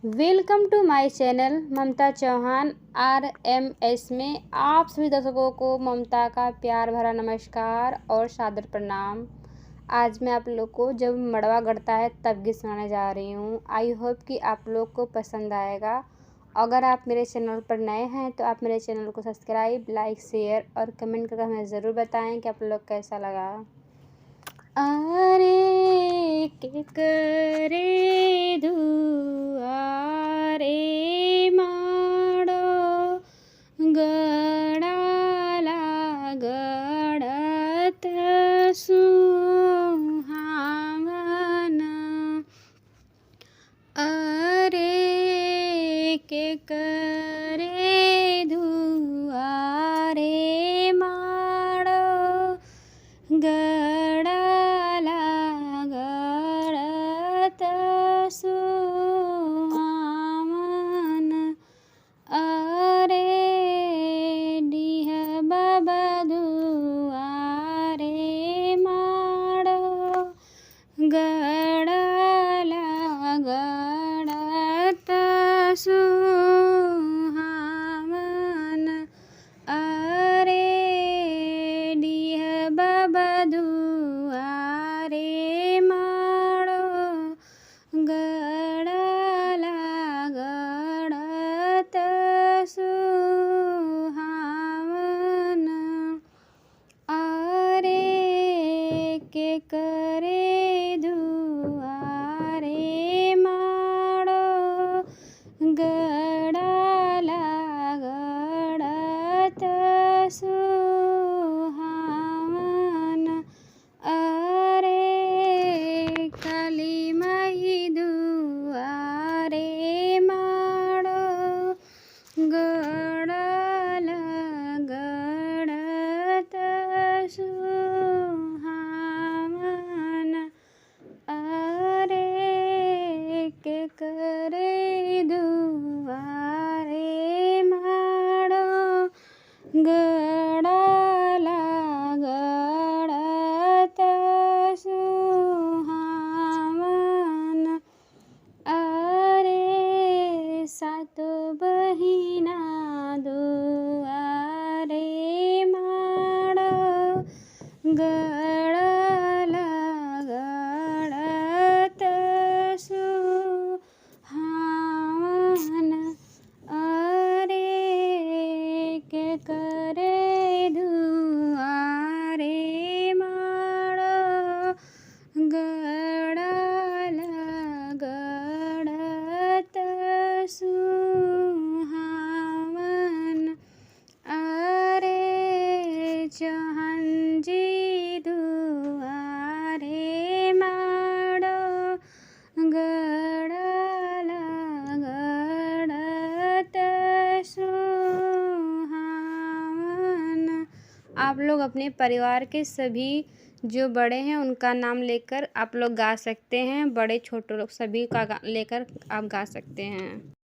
Welcome to my channel Mamta Chauhan RMS में आप सभी दर्शकों को ममता का प्यार भरा नमस्कार और सादर प्रणाम। आज मैं आप लोग को जब मड़वा गड़ता है तब गीत सुनाने जा रही हूँ। आई होप कि आप लोग को पसंद आएगा। अगर आप मेरे चैनल पर नए हैं तो आप मेरे चैनल को सब्सक्राइब, लाइक, शेयर और कमेंट करके हमें ज़रूर बताएं कि आप लोग कैसा लगा। आरे के करे दुआरे माड़ो गड़ाला गड़त सुहावना। अरे के करे दुआरे माड़ो गड़ाला गड़त सुहावना। अरे डीह बाबा दुआरे माड़ो गड़ाला गड़त सुहावना। अरे डीह बाबा दुआरे माड़ो गड़ाला गड़त सुहावना। अरे के करे दुआरे माड़ो गड़ाला गड़त सुहावना। अरे काली माई दुआरे माड़ो गड़ाला गड़त सुहावना। अरे के करे दुआरे माड़ो गड़ाला गड़त सुहावना। अरे सातो बहिना दुआरे माड़ो गड़ाला गड़त सुहावना। अरे के करे दुआरे माड़ो गड़ाला गड़त सुहावना। अरे चौहान जी दुआरे माड़ो गड़ाला गड़त सुहावना। आप लोग अपने परिवार के सभी जो बड़े हैं उनका नाम लेकर आप लोग गा सकते हैं। बड़े छोटे लोग सभी का लेकर आप गा सकते हैं।